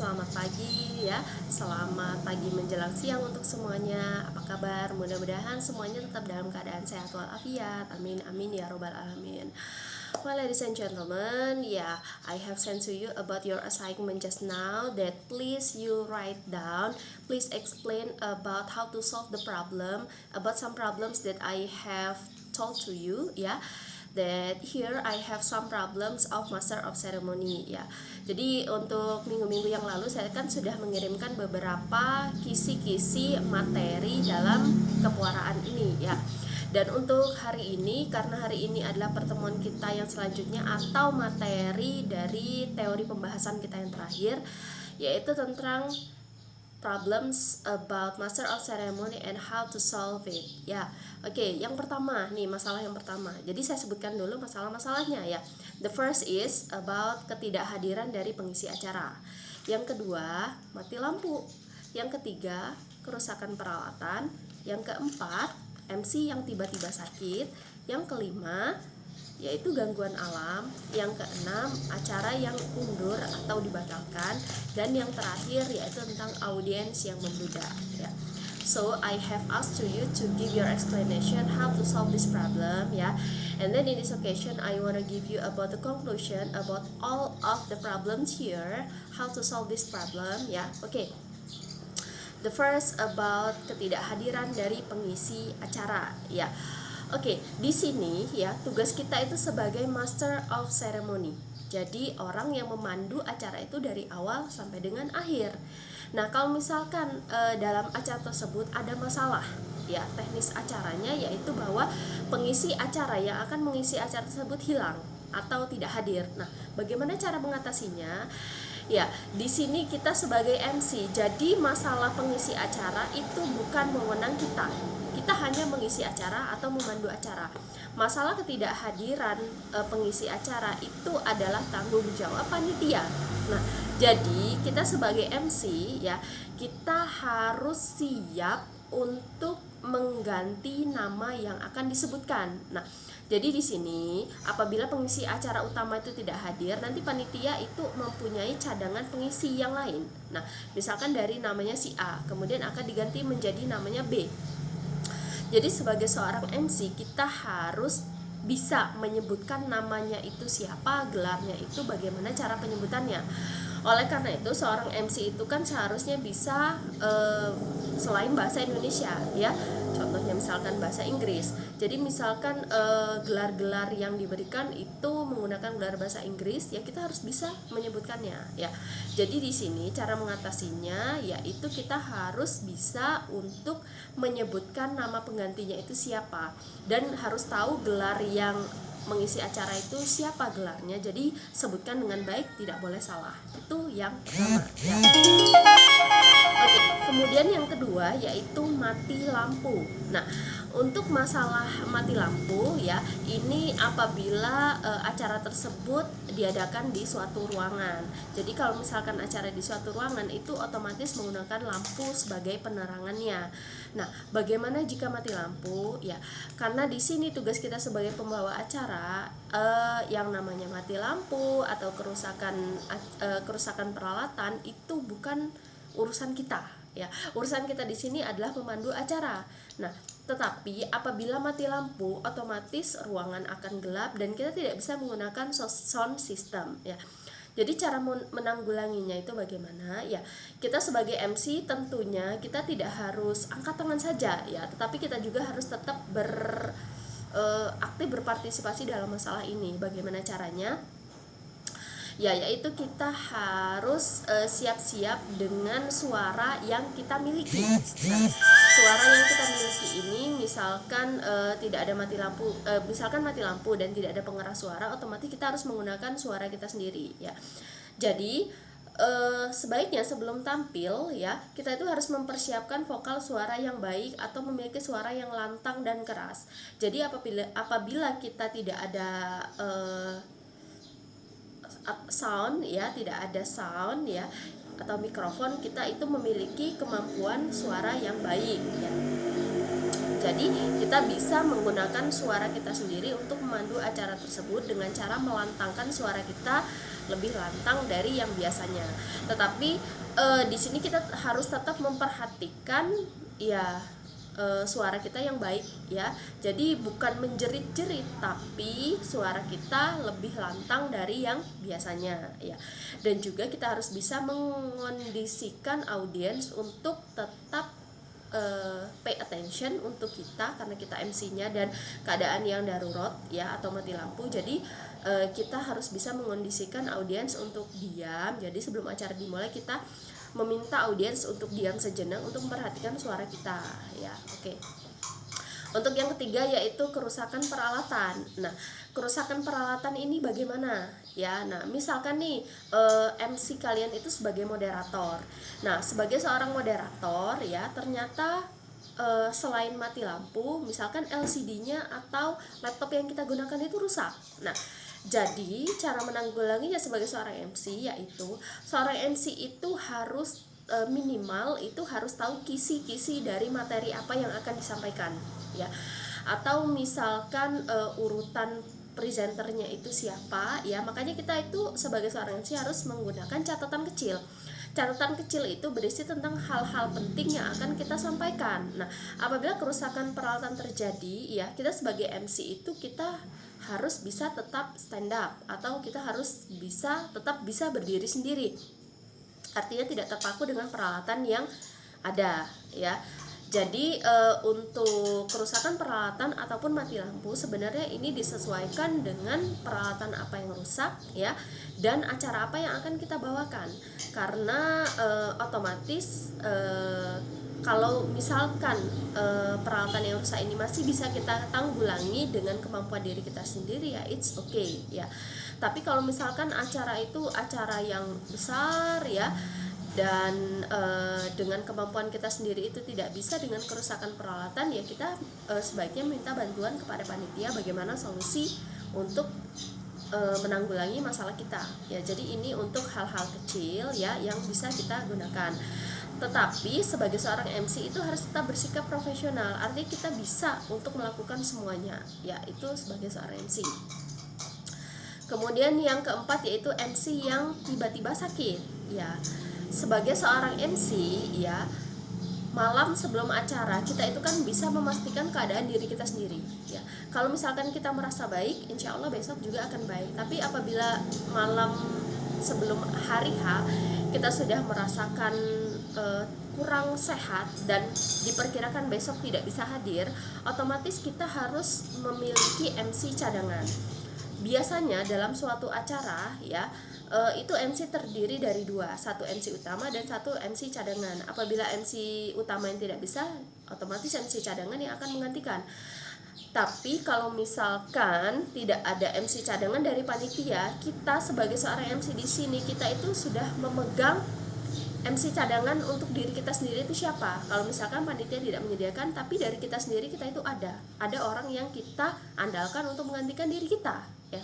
selamat pagi ya. Selamat pagi menjelang siang untuk semuanya. Apa kabar? Mudah-mudahan semuanya tetap dalam keadaan sehat walafiat. Amin amin ya robbal alamin. Well, ladies and gentlemen, yeah, I have sent to you about your assignment just now that please you write down. Please explain about how to solve the problem, about some problems that I have told to you, ya. That here I have some problems of Master of Ceremony, ya. Jadi untuk minggu-minggu yang lalu saya kan sudah mengirimkan beberapa kisi-kisi materi dalam kepewaraan ini, ya. Dan untuk hari ini, karena hari ini adalah pertemuan kita yang selanjutnya atau materi dari teori pembahasan kita yang terakhir, yaitu tentang problems about Master of Ceremony and how to solve it, ya. Oke, yang pertama nih, masalah yang pertama. Jadi saya sebutkan dulu masalah-masalahnya, ya. The first is about ketidakhadiran dari pengisi acara. Yang kedua, mati lampu. Yang ketiga, kerusakan peralatan. Yang keempat, MC yang tiba-tiba sakit. Yang kelima, yaitu gangguan alam. Yang keenam, acara yang undur atau dibatalkan. Dan yang terakhir yaitu tentang audiens yang membludak, ya. So I have asked to you to give your explanation how to solve this problem, ya. And then in this occasion I want to give you about the conclusion about all of the problems here, how to solve this problem, ya. Oke. The first about ketidakhadiran dari pengisi acara, ya. Oke, di sini ya tugas kita itu sebagai Master of Ceremony. Jadi orang yang memandu acara itu dari awal sampai dengan akhir. Nah, kalau misalkan dalam acara tersebut ada masalah, ya teknis acaranya yaitu bahwa pengisi acara yang akan mengisi acara tersebut hilang atau tidak hadir. Nah, bagaimana cara mengatasinya? Ya, di sini kita sebagai MC, jadi masalah pengisi acara itu bukan wewenang kita. Kita hanya mengisi acara atau memandu acara. Masalah ketidakhadiran pengisi acara itu adalah tanggung jawab panitia. Nah, jadi kita sebagai MC ya, kita harus siap untuk mengganti nama yang akan disebutkan. Nah, jadi di sini apabila pengisi acara utama itu tidak hadir, nanti panitia itu mempunyai cadangan pengisi yang lain. Nah, misalkan dari namanya si A, kemudian akan diganti menjadi namanya B. Jadi sebagai seorang MC kita harus bisa menyebutkan namanya itu siapa, gelarnya itu bagaimana cara penyebutannya. Oleh karena itu seorang MC itu kan seharusnya bisa selain bahasa Indonesia, ya. Contohnya misalkan bahasa Inggris. Jadi misalkan gelar-gelar yang diberikan itu menggunakan gelar bahasa Inggris, ya kita harus bisa menyebutkannya, ya. Jadi di sini cara mengatasinya yaitu kita harus bisa untuk menyebutkan nama penggantinya itu siapa dan harus tahu gelar yang mengisi acara itu siapa gelarnya. Jadi sebutkan dengan baik, tidak boleh salah. Itu yang pertama, ya. Oke, kemudian yang kedua yaitu mati lampu. Nah, untuk masalah mati lampu ya, ini apabila acara tersebut diadakan di suatu ruangan. Jadi kalau misalkan acara di suatu ruangan itu otomatis menggunakan lampu sebagai penerangannya. Nah, bagaimana jika mati lampu? Ya, karena di sini tugas kita sebagai pembawa acara yang namanya mati lampu atau kerusakan peralatan itu bukan urusan kita, ya. Urusan kita di sini adalah pemandu acara. Nah, tetapi apabila mati lampu, otomatis ruangan akan gelap dan kita tidak bisa menggunakan sound system, ya. Jadi cara menanggulanginya itu bagaimana? Ya, kita sebagai MC tentunya kita tidak harus angkat tangan saja, ya, tetapi kita juga harus tetap aktif berpartisipasi dalam masalah ini. Bagaimana caranya? Ya, yaitu kita harus siap-siap dengan suara yang kita miliki. Nah, suara yang kita miliki ini misalkan tidak ada mati lampu, misalkan mati lampu dan tidak ada pengeras suara, otomatis kita harus menggunakan suara kita sendiri, ya. Jadi sebaiknya sebelum tampil ya, kita itu harus mempersiapkan vokal suara yang baik atau memiliki suara yang lantang dan keras. Jadi apabila kita tidak ada sound, ya, tidak ada sound, ya, atau mikrofon, kita itu memiliki kemampuan suara yang baik, ya. Jadi kita bisa menggunakan suara kita sendiri untuk memandu acara tersebut dengan cara melantangkan suara kita lebih lantang dari yang biasanya. Tetapi di sini kita harus tetap memperhatikan ya suara kita yang baik ya. Jadi bukan menjerit-jerit, tapi suara kita lebih lantang dari yang biasanya ya. Dan juga kita harus bisa mengondisikan audiens untuk tetap pay attention untuk kita, karena kita MC-nya dan keadaan yang darurat ya atau mati lampu. Jadi kita harus bisa mengondisikan audiens untuk diam. Jadi sebelum acara dimulai kita meminta audiens untuk diam sejenak untuk memperhatikan suara kita ya. Oke. Untuk yang ketiga yaitu kerusakan peralatan. Nah, kerusakan peralatan ini bagaimana ya? Nah, misalkan nih MC kalian itu sebagai moderator. Nah, sebagai seorang moderator ya, ternyata selain mati lampu, misalkan LCD-nya atau laptop yang kita gunakan itu rusak. Nah, jadi cara menanggulanginya sebagai seorang MC yaitu seorang MC itu harus minimal itu harus tahu kisi-kisi dari materi apa yang akan disampaikan ya. Atau misalkan urutan presenternya itu siapa ya, makanya kita itu sebagai seorang MC harus menggunakan catatan kecil. Catatan kecil itu berisi tentang hal-hal penting yang akan kita sampaikan. Nah, apabila kerusakan peralatan terjadi ya, kita sebagai MC itu kita harus bisa tetap stand up atau kita harus tetap bisa berdiri sendiri. Artinya tidak terpaku dengan peralatan yang ada ya. Jadi untuk kerusakan peralatan ataupun mati lampu sebenarnya ini disesuaikan dengan peralatan apa yang rusak ya, dan acara apa yang akan kita bawakan. Karena otomatis kalau misalkan peralatan yang rusak ini masih bisa kita tanggulangi dengan kemampuan diri kita sendiri ya, it's okay ya. Tapi kalau misalkan acara itu acara yang besar ya, dan dengan kemampuan kita sendiri itu tidak bisa dengan kerusakan peralatan ya, kita sebaiknya minta bantuan kepada panitia bagaimana solusi untuk menanggulangi masalah kita ya. Jadi ini untuk hal-hal kecil ya yang bisa kita gunakan. Tetapi sebagai seorang MC itu harus tetap bersikap profesional, artinya kita bisa untuk melakukan semuanya ya, itu sebagai seorang MC. Kemudian yang keempat yaitu MC yang tiba-tiba sakit ya. Sebagai seorang MC ya, malam sebelum acara kita itu kan bisa memastikan keadaan diri kita sendiri ya. Kalau misalkan kita merasa baik, insya Allah besok juga akan baik. Tapi apabila malam sebelum hari H kita sudah merasakan kurang sehat dan diperkirakan besok tidak bisa hadir, otomatis kita harus memiliki MC cadangan. Biasanya dalam suatu acara ya, itu MC terdiri dari dua, satu MC utama dan satu MC cadangan. Apabila MC utama yang tidak bisa, otomatis MC cadangan yang akan menggantikan. Tapi kalau misalkan tidak ada MC cadangan dari panitia, kita sebagai seorang MC di sini kita itu sudah memegang MC cadangan untuk diri kita sendiri itu siapa. Kalau misalkan panitia tidak menyediakan, tapi dari kita sendiri kita itu ada orang yang kita andalkan untuk menggantikan diri kita ya.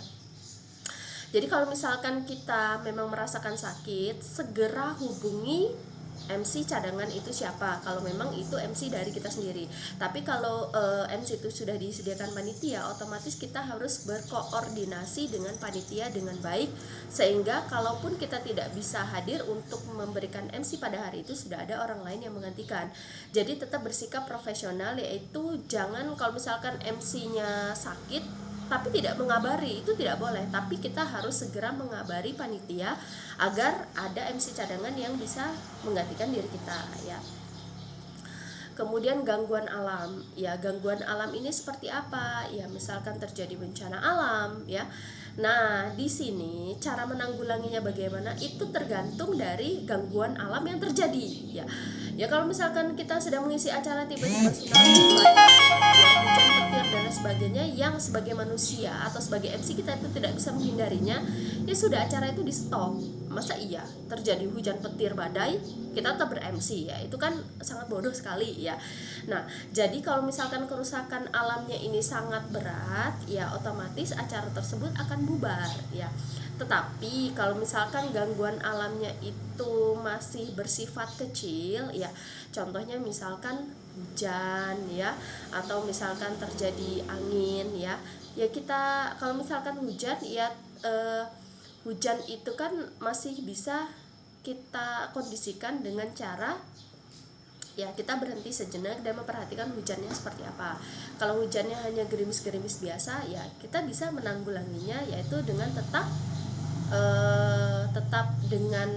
Jadi kalau misalkan kita memang merasakan sakit, segera hubungi MC cadangan itu siapa, kalau memang itu MC dari kita sendiri. Tapi kalau MC itu sudah disediakan panitia, otomatis kita harus berkoordinasi dengan panitia dengan baik, sehingga kalaupun kita tidak bisa hadir untuk memberikan MC pada hari itu, sudah ada orang lain yang menggantikan. Jadi tetap bersikap profesional, yaitu jangan kalau misalkan MC-nya sakit tapi tidak mengabari, itu tidak boleh. Tapi kita harus segera mengabari panitia agar ada MC cadangan yang bisa menggantikan diri kita ya. Kemudian gangguan alam ya, gangguan alam ini seperti apa ya, misalkan terjadi bencana alam ya. Nah, di sini cara menanggulanginya bagaimana itu tergantung dari gangguan alam yang terjadi ya. Ya kalau misalkan kita sedang mengisi acara tiba-tiba tsunami, ya, hujan petir dan sebagainya, yang sebagai manusia atau sebagai MC kita itu tidak bisa menghindarinya, ya sudah, acara itu di stop. Masa iya terjadi hujan petir badai kita tetap ber-MC ya, itu kan sangat bodoh sekali ya. Nah, jadi kalau misalkan kerusakan alamnya ini sangat berat ya, otomatis acara tersebut akan bubar ya. Tetapi kalau misalkan gangguan alamnya itu masih bersifat kecil ya, contohnya misalkan hujan ya, atau misalkan terjadi angin ya, ya kita kalau misalkan hujan ya hujan itu kan masih bisa kita kondisikan dengan cara ya kita berhenti sejenak dan memperhatikan hujannya seperti apa. Kalau hujannya hanya gerimis-gerimis biasa, ya kita bisa menanggulanginya yaitu dengan tetap dengan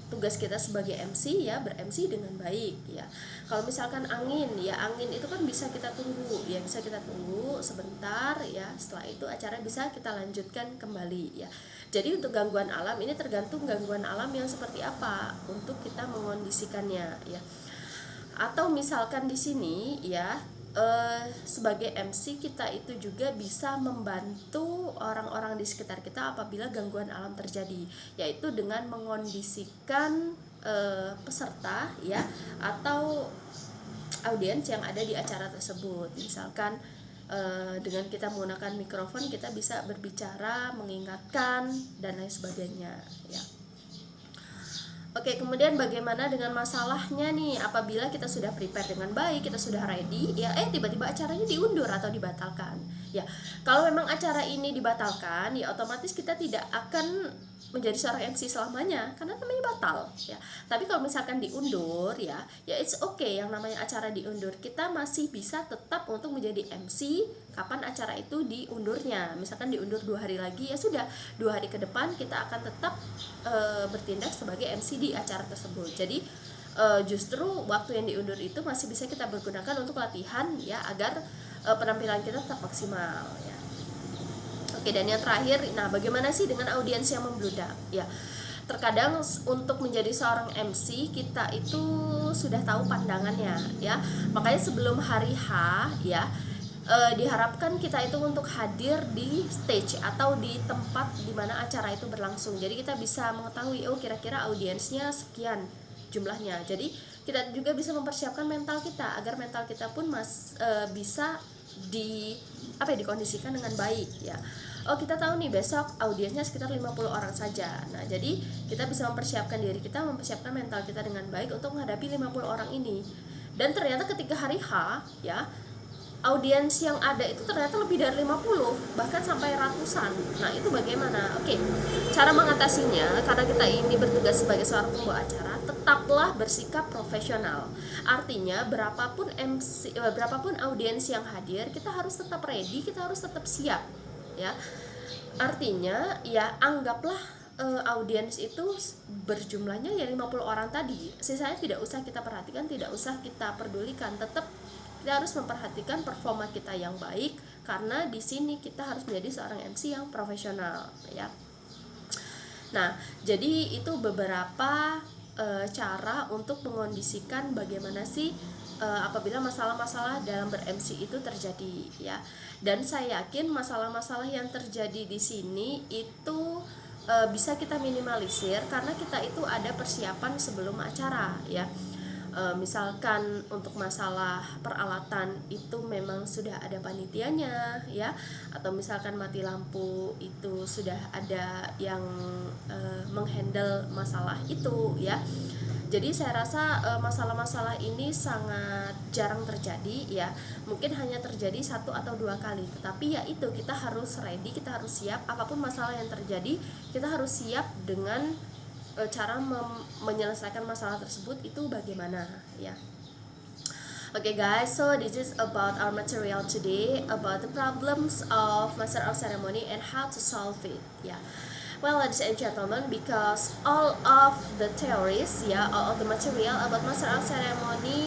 tugas kita sebagai MC ya, ber-MC dengan baik ya. Kalau misalkan angin ya, angin itu kan bisa kita tunggu ya, bisa kita tunggu sebentar ya, setelah itu acara bisa kita lanjutkan kembali ya. Jadi untuk gangguan alam ini tergantung gangguan alam yang seperti apa untuk kita mengondisikannya ya. Atau misalkan di sini ya, sebagai MC kita itu juga bisa membantu orang-orang di sekitar kita apabila gangguan alam terjadi, yaitu dengan mengondisikan peserta ya atau audiens yang ada di acara tersebut. Misalkan dengan kita menggunakan mikrofon kita bisa berbicara, mengingatkan dan lain sebagainya ya. Oke, kemudian bagaimana dengan masalahnya nih apabila kita sudah prepare dengan baik, kita sudah ready, ya tiba-tiba acaranya diundur atau dibatalkan. Ya, kalau memang acara ini dibatalkan, ya otomatis kita tidak akan menjadi seorang MC selamanya karena namanya batal ya. Tapi kalau misalkan diundur ya it's okay, yang namanya acara diundur kita masih bisa tetap untuk menjadi MC kapan acara itu diundurnya. Misalkan diundur 2 hari lagi, ya sudah 2 hari ke depan kita akan tetap bertindak sebagai MC di acara tersebut. Jadi justru waktu yang diundur itu masih bisa kita gunakan untuk latihan ya agar penampilan kita tetap maksimal ya. Oke, dan yang terakhir, nah bagaimana sih dengan audiens yang membludak ya? Terkadang untuk menjadi seorang MC kita itu sudah tahu pandangannya ya. Makanya sebelum hari H ya diharapkan kita itu untuk hadir di stage atau di tempat di mana acara itu berlangsung. Jadi kita bisa mengetahui kira-kira audiensnya sekian jumlahnya. Jadi kita juga bisa mempersiapkan mental kita agar mental kita pun bisa dikondisikan dengan baik ya. Kita tahu nih besok audiensnya sekitar 50 orang saja. Nah, jadi kita bisa mempersiapkan diri kita, mempersiapkan mental kita dengan baik untuk menghadapi 50 orang ini. Dan ternyata ketika hari H ya, audiens yang ada itu ternyata lebih dari 50, bahkan sampai ratusan. Nah, itu bagaimana? Oke, cara mengatasinya, karena kita ini bertugas sebagai seorang pembawa acara, tetaplah bersikap profesional. Artinya berapapun audiens yang hadir, kita harus tetap ready, kita harus tetap siap ya. Artinya ya anggaplah audiens itu berjumlahnya ya 50 orang tadi. Sisanya tidak usah kita perhatikan, tidak usah kita pedulikan. Tetap kita harus memperhatikan performa kita yang baik karena di sini kita harus menjadi seorang MC yang profesional ya. Nah, jadi itu beberapa cara untuk mengondisikan bagaimana sih apabila masalah-masalah dalam ber-MC itu terjadi ya. Dan saya yakin masalah-masalah yang terjadi di sini itu bisa kita minimalisir karena kita itu ada persiapan sebelum acara ya. Misalkan untuk masalah peralatan itu memang sudah ada panitianya ya, atau misalkan mati lampu itu sudah ada yang menghandle masalah itu ya. Jadi saya rasa masalah-masalah ini sangat jarang terjadi ya. Mungkin hanya terjadi 1 atau 2 kali. Tetapi ya itu, kita harus ready, kita harus siap. Apapun masalah yang terjadi, kita harus siap dengan cara menyelesaikan masalah tersebut itu bagaimana ya. Okay guys, so this is about our material today, about the problems of Master of Ceremony and how to solve it ya. Well, ladies and gentlemen, because all of the theories, all of the material about Master of Ceremony